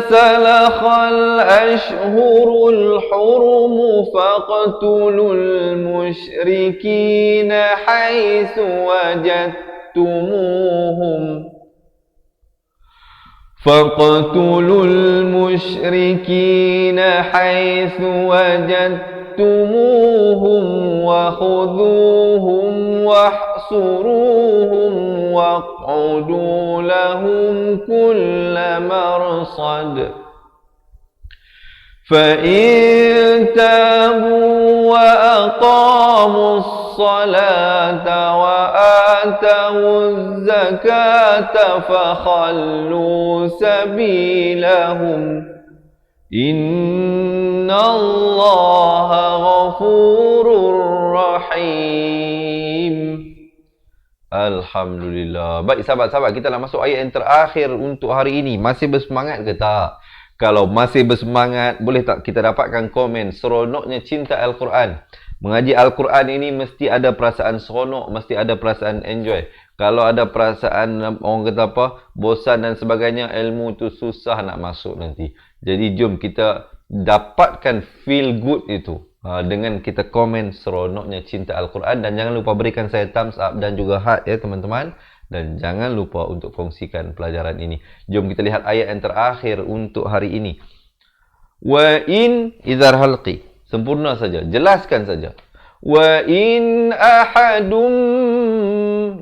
سَلَخَ الْأَشْهُرُ الْحُرُمُ فَاقْتُلُوا الْمُشْرِكِينَ حَيْثُ وَجَدتُّمُوهُمْ فَاقْتُلُوا الْمُشْرِكِينَ حَيْثُ وَجَدتُّمُوهُمْ وَخُذُوهُمْ وَاحْصُرُوهُمْ وَاقْعُدُوا لَهُمْ كُلَّ مَرْصَدٍ فَإِن تَابُوا وَأَقَامُوا الصَّلَاةَ وَآتَوُا الزَّكَاةَ فَخَلُّوا سَبِيلَهُمْ Inna Allaha ghafurur rahim. Alhamdulillah. Baik sahabat-sahabat, kita nak masuk ayat yang terakhir untuk hari ini. Masih bersemangat ke tak? Kalau masih bersemangat, boleh tak kita dapatkan komen seronoknya cinta Al-Quran. Mengaji Al-Quran ini mesti ada perasaan seronok, mesti ada perasaan enjoy. Kalau ada perasaan orang kata apa, bosan dan sebagainya, ilmu tu susah nak masuk nanti. Jadi jom kita dapatkan feel good itu dengan kita komen seronoknya cinta Al-Quran. Dan jangan lupa berikan saya thumbs up dan juga heart ya teman-teman. Dan jangan lupa untuk kongsikan pelajaran ini. Jom kita lihat ayat yang terakhir untuk hari ini. Wa in idhar halqi. Sempurna saja, jelaskan saja. Wa in ahadum.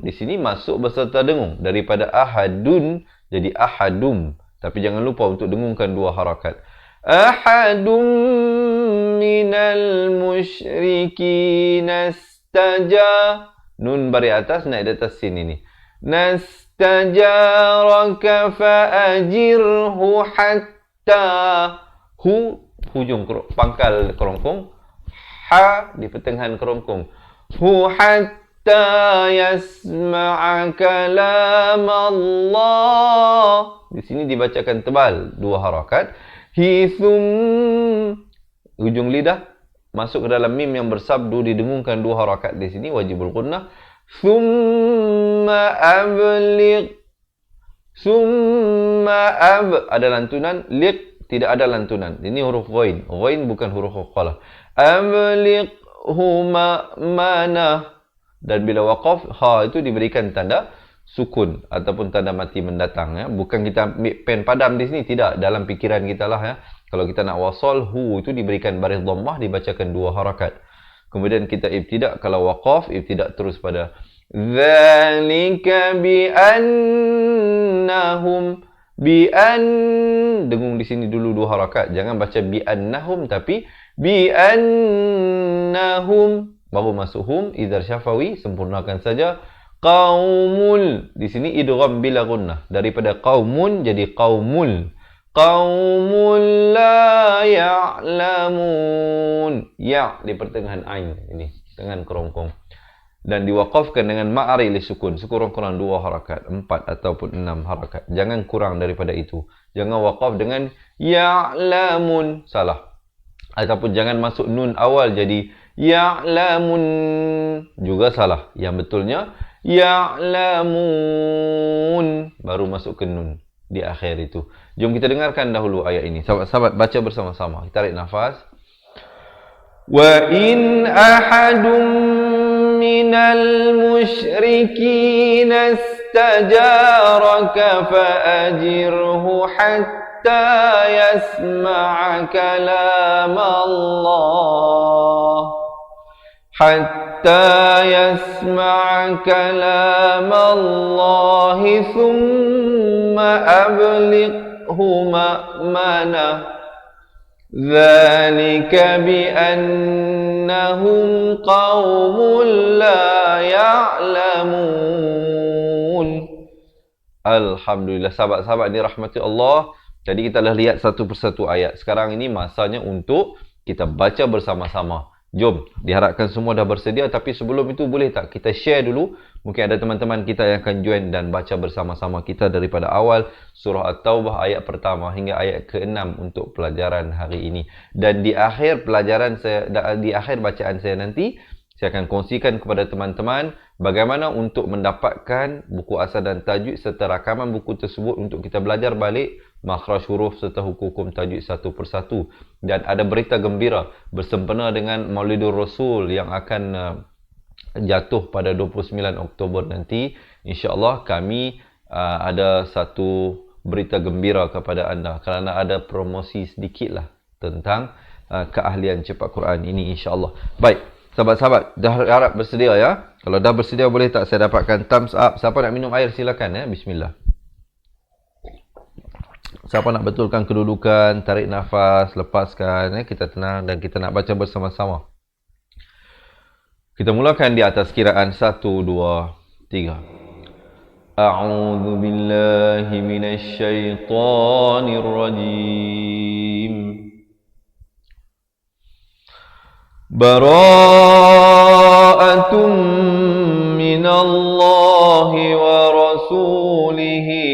Di sini masuk beserta dengung. Daripada ahadun jadi ahadum. Tapi jangan lupa untuk dengungkan 2 harakat. Ahadum minal musyrikin nastaja. Nun bari atas, naik di atas sini ni. Nastajaraka fa'ajirhu hatta. Hu, hujung pangkal kerongkong. Ha, di pertengahan kerongkong. Hu hatta yasma'a kalam Allah. Di sini dibacakan tebal 2 harakat. Hithum, hujung lidah masuk ke dalam mim yang bersabdu didengungkan 2 harakat di sini wajibul gunnah. Thumma abligh. Thumma ada lantunan, liq tidak ada lantunan. Ini huruf ghain. Ghain bukan huruf qalah. Ablighu mana. Dan bila waqaf ha itu diberikan tanda sukun ataupun tanda mati mendatang ya. Bukan kita ambil pen padam di sini, tidak, dalam fikiran kita lah ya. Kalau kita nak wasal hu itu diberikan baris dhammah, dibacakan 2 harakat. Kemudian kita ibtidak, kalau waqaf ibtidak terus pada dzalika bi annahum dengung di sini dulu 2 harakat. Jangan baca bi annahum, tapi bi annahum baru masuk hum. Idhar syafawi, sempurnakan saja. Qaumul, di sini idgham bila gunnah. Daripada qaumun jadi qaumul. Qaumul la ya'lamun. Ya di pertengahan ain ini dengan kerongkong. Dan diwaqafkan dengan ma'ari li sukun. Sekurang-kurang 2 harakat, 4 ataupun 6 harakat. Jangan kurang daripada itu. Jangan waqaf dengan ya'lamun. Salah. Ataupun jangan masuk nun awal jadi ya'lamun. Juga salah. Yang betulnya ya'lamun. Baru masuk ke nun di akhir itu. Jom kita dengarkan dahulu ayat ini. Sahabat-sahabat baca bersama-sama. Kita tarik nafas. Wa in ahadun minal musyrikin istajaraka fa'ajirhu hatta yasma'a kalam Allah. Hatta yasma'a kalam Allah thumma ablighu ma'manah. ذلك بأنهم قوم لا يعلمون. Alhamdulillah, sahabat-sahabat ini rahmati Allah. Jadi kita dah lihat satu persatu ayat. Sekarang ini masanya untuk kita baca bersama-sama. Jom, diharapkan semua dah bersedia. Tapi sebelum itu boleh tak kita share dulu? Mungkin ada teman-teman kita yang akan join dan baca bersama-sama kita daripada awal surah At-Taubah ayat pertama hingga ayat ke-6 untuk pelajaran hari ini. Dan di akhir pelajaran saya, di akhir bacaan saya nanti, saya akan kongsikan kepada teman-teman bagaimana untuk mendapatkan buku asal dan tajwid serta rakaman buku tersebut untuk kita belajar balik makhraj huruf serta hukum tajwid satu persatu. Dan ada berita gembira bersempena dengan Maulidur Rasul yang akan jatuh pada 29 Oktober nanti. InsyaAllah kami ada satu berita gembira kepada anda kerana ada promosi sedikit lah tentang keahlian cepat Quran ini insyaAllah. Baik, sahabat-sahabat dah harap bersedia ya. Kalau dah bersedia boleh tak saya dapatkan thumbs up. Siapa nak minum air silakan ya. Bismillah. Siapa nak betulkan kedudukan, tarik nafas, lepaskan ya. Kita tenang dan kita nak baca bersama-sama. Kita mulakan di atas kiraan 1, 2, 3. A'udzu billahi minasy syaithanir rajim. Bara'atum minallahi wa rasulihi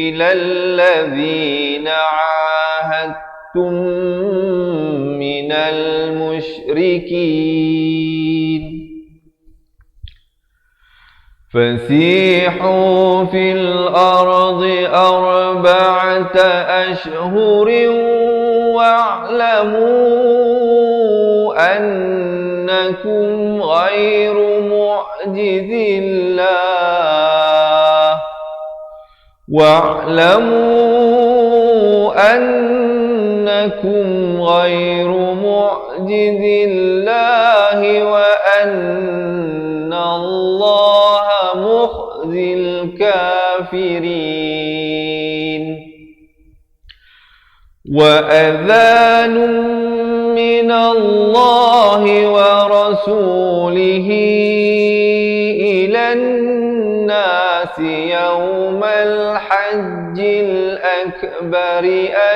ilal ladzina 'ahadtum minal musyrikin. فسيحوا في الأرض 4 أشهر واعلموا أنكم غير معجز الله وأن الله مخزي الكافرين. وأذان من الله ورسوله إلى الناس يوم الحج الأكبر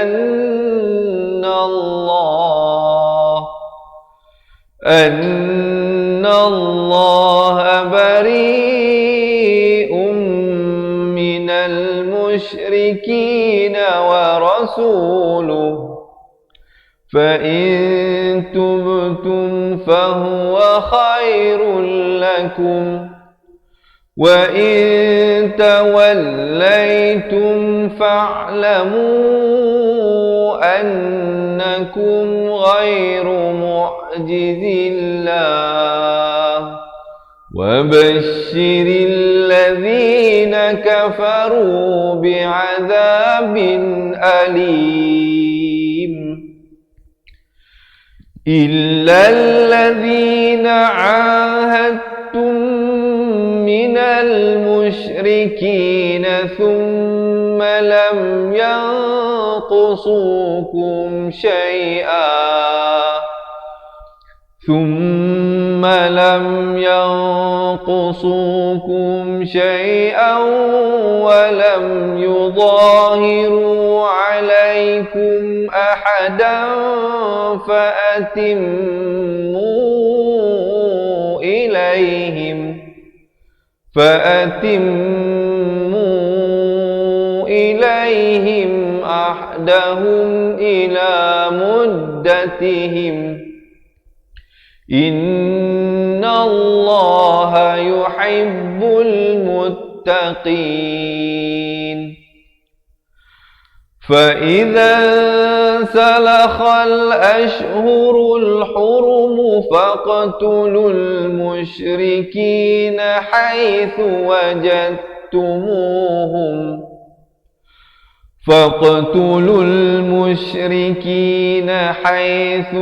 أن الله بريء من المشركين ورسوله فإن تبتم فهو خير لكم وإن توليتم فاعلموا أنكم غير معجز الله وبشر الذين كفروا بعذاب أليم. إلا الذين عاهدتم من المشركين ثم لم ينقصوكم شيئا ثم لم ينقصوكم شيئا ولم يظاهروا عليكم أحدا فأتموا إليهم أحدهم إلى مدتهم إن الله يحب المتقين فإذا انسلخ الأشهر الحرم فاقتلوا المشركين حيث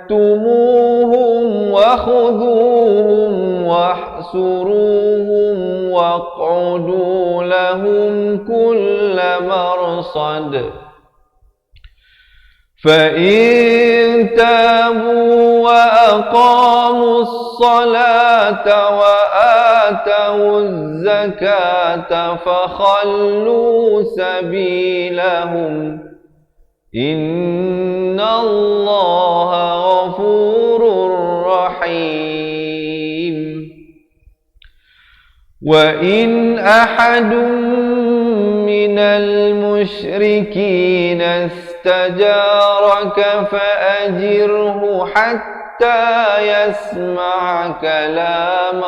وجدتموهم وخذوهم واحصروهم واقعدوا لهم كل مرصد فإن تابوا وأقاموا الصلاة وآتوا الزكاة فخلوا سبيلهم إن الله غفور رحيم وإن أحد من المشركين استجارك فأجره حتى يسمع كلام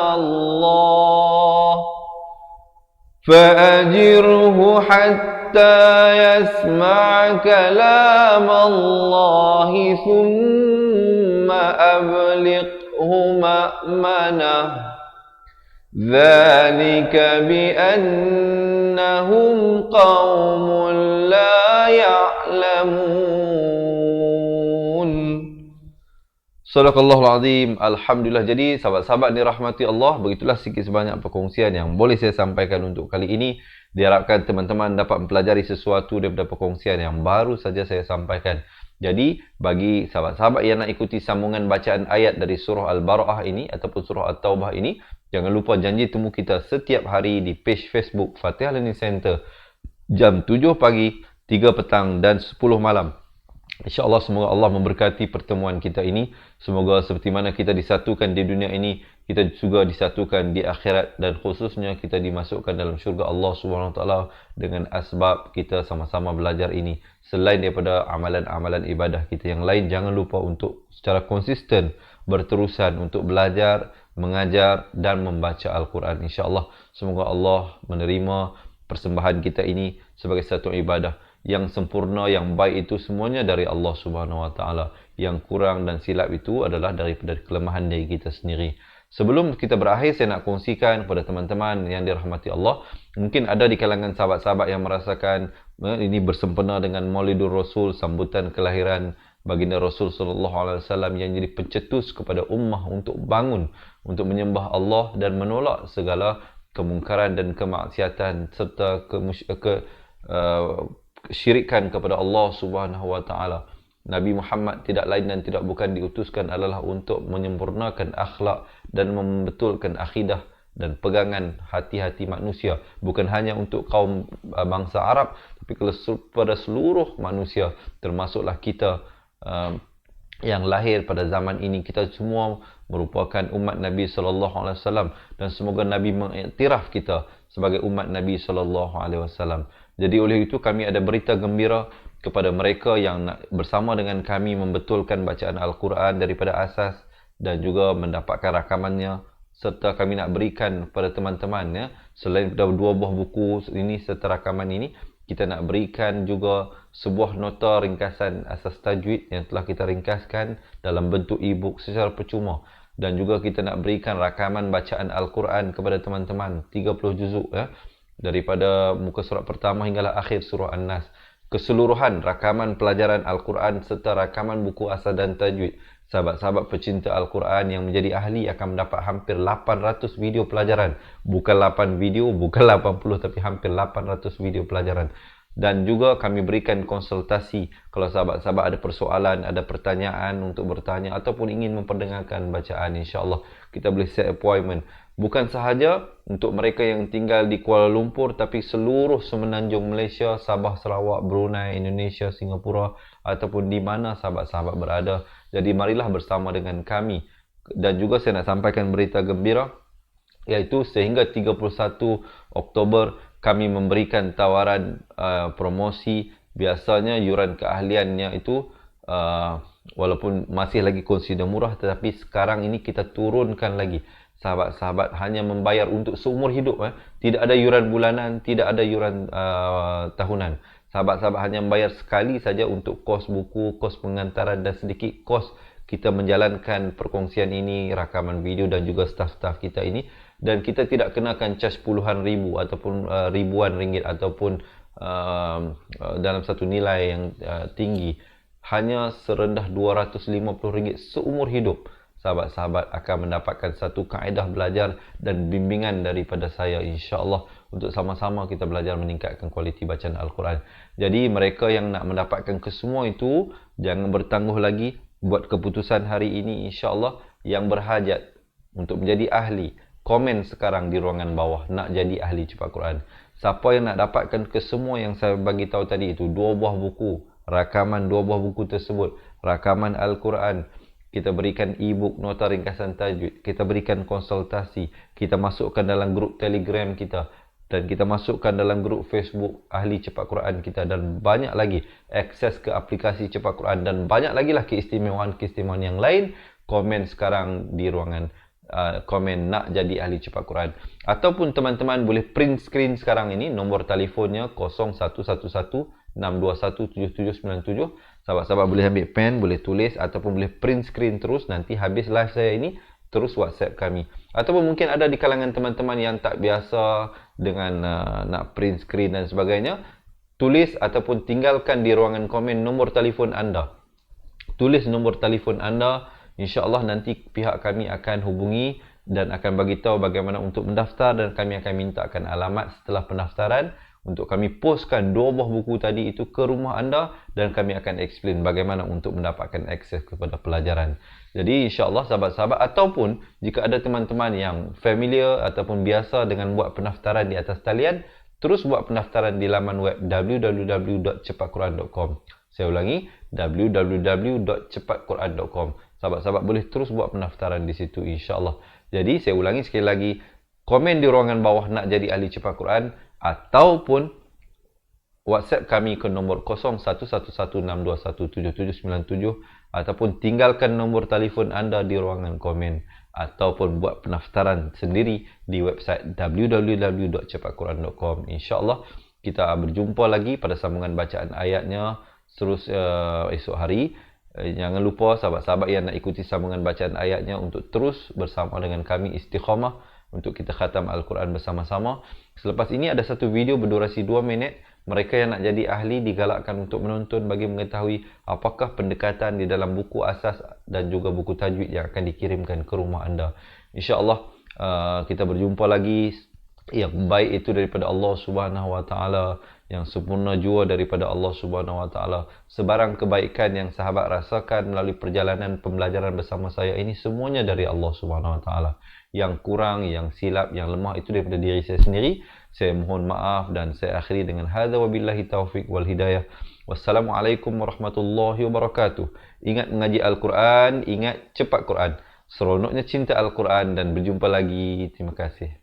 الله ثم أبلغه مأمنه ذلك بأنهم قوم لا يعلمون. Sadaqallahul Azim. Alhamdulillah. Jadi sahabat-sahabat dirahmati Allah, begitulah sedikit sebanyak perkongsian yang boleh saya sampaikan untuk kali ini. Diharapkan teman-teman dapat mempelajari sesuatu daripada perkongsian yang baru saja saya sampaikan. Jadi bagi sahabat-sahabat yang nak ikuti sambungan bacaan ayat dari surah Al-Bara'ah ini ataupun surah At-Taubah ini, jangan lupa janji temu kita setiap hari di page Facebook Fatihah Learning Center jam 7 pagi, 3 petang dan 10 malam. InsyaAllah semoga Allah memberkati pertemuan kita ini. Semoga seperti mana kita disatukan di dunia ini, kita juga disatukan di akhirat, dan khususnya kita dimasukkan dalam syurga Allah SWT dengan asbab kita sama-sama belajar ini. Selain daripada amalan-amalan ibadah kita yang lain, jangan lupa untuk secara konsisten berterusan untuk belajar, mengajar dan membaca Al-Quran. InsyaAllah semoga Allah menerima persembahan kita ini sebagai satu ibadah yang sempurna, yang baik itu semuanya dari Allah Subhanahu Wa Taala. Yang kurang dan silap itu adalah daripada kelemahan diri kita sendiri. Sebelum kita berakhir, saya nak kongsikan kepada teman-teman yang dirahmati Allah. Mungkin ada di kalangan sahabat-sahabat yang merasakan ini bersempena dengan Maulidur Rasul, sambutan kelahiran baginda Rasul sallallahu alaihi wasallam, yang jadi pencetus kepada ummah untuk bangun, untuk menyembah Allah dan menolak segala kemungkaran dan kemaksiatan serta syirikan kepada Allah Subhanahu Wa Taala. Nabi Muhammad tidak lain dan tidak bukan diutuskan adalah untuk menyempurnakan akhlak dan membetulkan akidah dan pegangan hati-hati manusia, bukan hanya untuk kaum bangsa Arab, tapi kepada seluruh manusia, termasuklah kita yang lahir pada zaman ini. Kita semua merupakan umat Nabi sallallahu alaihi wasallam, dan semoga Nabi mengiktiraf kita sebagai umat Nabi sallallahu alaihi wasallam. Jadi oleh itu kami ada berita gembira kepada mereka yang nak bersama dengan kami membetulkan bacaan Al-Quran daripada asas dan juga mendapatkan rakamannya, serta kami nak berikan kepada teman-teman ya, selain daripada 2 buah buku ini serta rakaman ini, kita nak berikan juga sebuah nota ringkasan asas tajwid yang telah kita ringkaskan dalam bentuk e-book secara percuma, dan juga kita nak berikan rakaman bacaan Al-Quran kepada teman-teman 30 juzuk ya, daripada muka surat pertama hinggalah akhir surah An-Nas. Keseluruhan rakaman pelajaran Al-Quran serta rakaman buku asas dan tajwid sahabat-sahabat pecinta Al-Quran yang menjadi ahli akan mendapat hampir 800 video pelajaran. Bukan 8 video, bukan 80, tapi hampir 800 video pelajaran. Dan juga kami berikan konsultasi kalau sahabat-sahabat ada persoalan, ada pertanyaan untuk bertanya ataupun ingin memperdengarkan bacaan, insya-Allah kita boleh set appointment. Bukan sahaja untuk mereka yang tinggal di Kuala Lumpur, tapi seluruh semenanjung Malaysia, Sabah, Sarawak, Brunei, Indonesia, Singapura ataupun di mana sahabat-sahabat berada. Jadi marilah bersama dengan kami. Dan juga saya nak sampaikan berita gembira, iaitu sehingga 31 Oktober kami memberikan tawaran promosi. Biasanya yuran keahliannya itu walaupun masih lagi consider murah, tetapi sekarang ini kita turunkan lagi. Sahabat-sahabat hanya membayar untuk seumur hidup. Tidak ada yuran bulanan, tidak ada yuran tahunan. Sahabat-sahabat hanya membayar sekali saja untuk kos buku, kos pengantaran dan sedikit kos kita menjalankan perkongsian ini, rakaman video dan juga staf-staf kita ini. Dan kita tidak kenakan cas puluhan ribu ataupun ribuan ringgit ataupun dalam satu nilai yang tinggi. Hanya serendah RM250 seumur hidup. Sahabat-sahabat akan mendapatkan satu kaedah belajar dan bimbingan daripada saya, insya-Allah, untuk sama-sama kita belajar meningkatkan kualiti bacaan Al-Quran. Jadi mereka yang nak mendapatkan kesemua itu, jangan bertangguh lagi, buat keputusan hari ini, insya-Allah. Yang berhajat untuk menjadi ahli, komen sekarang di ruangan bawah, nak jadi ahli cepat Quran. Siapa yang nak dapatkan kesemua yang saya bagi tahu tadi itu, 2 buah buku, rakaman 2 buah buku tersebut, rakaman Al-Quran, kita berikan e-book nota ringkasan tajwid, kita berikan konsultasi, kita masukkan dalam grup Telegram kita, dan kita masukkan dalam grup Facebook ahli cepat Quran kita, dan banyak lagi akses ke aplikasi cepat Quran, dan banyak lagi lah keistimewaan-keistimewaan yang lain. Komen sekarang di ruangan komen nak jadi ahli cepat Quran. Ataupun teman-teman boleh print screen sekarang ini, nombor telefonnya 0111-621-7797. Sahabat-sahabat boleh ambil pen, boleh tulis ataupun boleh print screen terus. Nanti habis live saya ini, terus WhatsApp kami. Ataupun mungkin ada di kalangan teman-teman yang tak biasa dengan nak print screen dan sebagainya, tulis ataupun tinggalkan di ruangan komen nombor telefon anda. Tulis nombor telefon anda, insya-Allah nanti pihak kami akan hubungi dan akan bagi tahu bagaimana untuk mendaftar, dan kami akan mintakan alamat setelah pendaftaran untuk kami postkan 2 buah buku tadi itu ke rumah anda, dan kami akan explain bagaimana untuk mendapatkan akses kepada pelajaran. Jadi insya-Allah sahabat-sahabat, ataupun jika ada teman-teman yang familiar ataupun biasa dengan buat pendaftaran di atas talian, terus buat pendaftaran di laman web www.cepatquran.com. Saya ulangi, www.cepatquran.com. Sahabat-sahabat boleh terus buat pendaftaran di situ, insya-Allah. Jadi saya ulangi sekali lagi, komen di ruangan bawah nak jadi ahli cepat Quran, ataupun WhatsApp kami ke nombor 0111-621-7797, ataupun tinggalkan nombor telefon anda di ruangan komen, ataupun buat pendaftaran sendiri di website www.cepatquran.com. InsyaAllah kita berjumpa lagi pada sambungan bacaan ayatnya terus esok hari. Jangan lupa sahabat-sahabat yang nak ikuti sambungan bacaan ayatnya untuk terus bersama dengan kami istiqamah untuk kita khatam Al-Quran bersama-sama. Selepas ini ada satu video berdurasi 2 minit. Mereka yang nak jadi ahli digalakkan untuk menonton bagi mengetahui apakah pendekatan di dalam buku asas dan juga buku tajwid yang akan dikirimkan ke rumah anda. InsyaAllah kita berjumpa lagi. Yang baik itu daripada Allah Subhanahu Wa Taala, yang sempurna jua daripada Allah Subhanahu Wa Taala. Sebarang kebaikan yang sahabat rasakan melalui perjalanan pembelajaran bersama saya ini, semuanya dari Allah Subhanahu Wa Taala. Yang kurang, yang silap, yang lemah itu daripada diri saya sendiri. Saya mohon maaf dan saya akhiri dengan hadza wabillahi taufik wal hidayah. Wassalamualaikum warahmatullahi wabarakatuh. Ingat mengaji Al-Quran, ingat cepat Quran. Seronoknya cinta Al-Quran, dan berjumpa lagi. Terima kasih.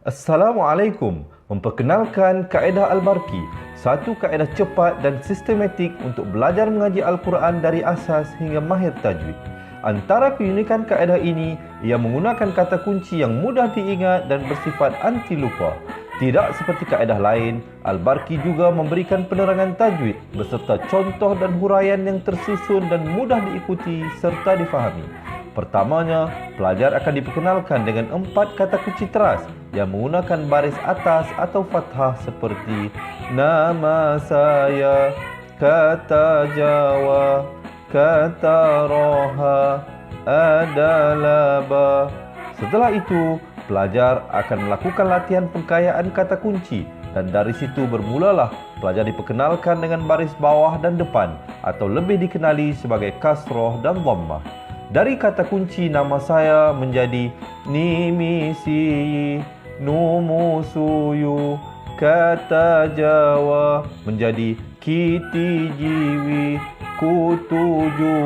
Assalamualaikum. Memperkenalkan kaedah Al-Barki, satu kaedah cepat dan sistematik untuk belajar mengaji Al-Quran dari asas hingga mahir tajwid. Antara keunikan kaedah ini, ia menggunakan kata kunci yang mudah diingat dan bersifat anti lupa. Tidak seperti kaedah lain, Al-Barki juga memberikan penerangan tajwid beserta contoh dan huraian yang tersusun dan mudah diikuti serta difahami. Pertamanya, pelajar akan diperkenalkan dengan 4 kata kunci teras yang menggunakan baris atas atau fathah seperti nama saya, kata Jawa, kataraha adalaba. Setelah itu, pelajar akan melakukan latihan pengkayaan kata kunci dan dari situ bermulalah pelajar diperkenalkan dengan baris bawah dan depan atau lebih dikenali sebagai kasroh dan dhammah. Dari kata kunci nama saya menjadi nimisi, numusuyu. Kata Jawa menjadi kiti jiwi, kutuju.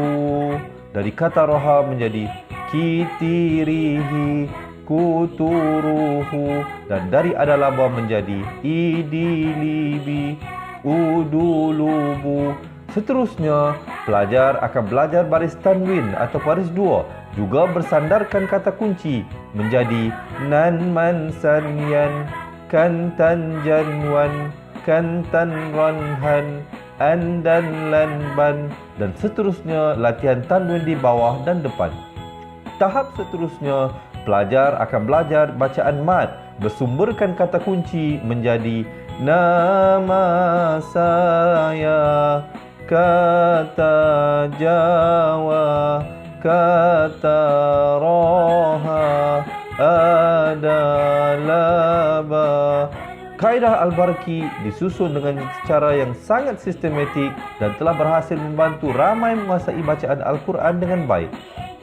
Dari kata roha menjadi kitirihi, kuturuhu. Dan dari adalaba menjadi idilibi, udulubu. Seterusnya, pelajar akan belajar baris tanwin atau baris dua, juga bersandarkan kata kunci menjadi nan man sanyan, kantan janwan, kantan ranhan, andan lanban, dan seterusnya latihan tanwin di bawah dan depan. Tahap seterusnya, pelajar akan belajar bacaan mad, bersumberkan kata kunci menjadi nama saya, kata Jawa, kata roha adalaba. Kaedah Al-Barki disusun dengan cara yang sangat sistematik dan telah berhasil membantu ramai menguasai bacaan Al-Quran dengan baik.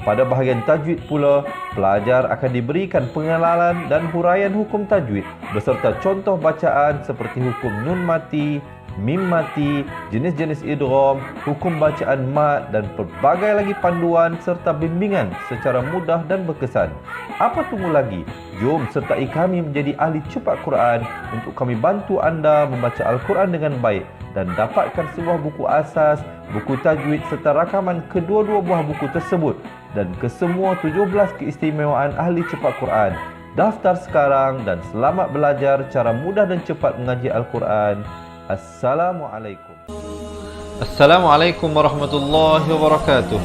Pada bahagian tajwid pula, pelajar akan diberikan pengenalan dan huraian hukum tajwid beserta contoh bacaan seperti hukum nun mati, mim mati, jenis-jenis idgham, hukum bacaan mad dan pelbagai lagi panduan serta bimbingan secara mudah dan berkesan. Apa tunggu lagi? Jom sertai kami menjadi ahli cepat Quran untuk kami bantu anda membaca Al-Quran dengan baik dan dapatkan sebuah buku asas, buku tajwid serta rakaman kedua-dua buah buku tersebut dan kesemua 17 keistimewaan ahli cepat Quran. Daftar sekarang dan selamat belajar cara mudah dan cepat mengaji Al-Quran. Assalamualaikum. Assalamualaikum warahmatullahi wabarakatuh.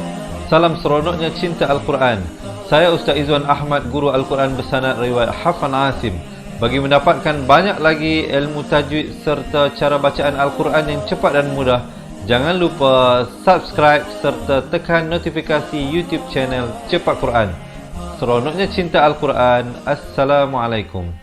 Salam seronoknya cinta Al-Quran. Saya Ustaz Izwan Ahmad, guru Al-Quran bersanad riwayat Hafan Asim. Bagi mendapatkan banyak lagi ilmu tajwid serta cara bacaan Al-Quran yang cepat dan mudah, jangan lupa subscribe serta tekan notifikasi YouTube channel Cepat Quran. Seronoknya cinta Al-Quran. Assalamualaikum.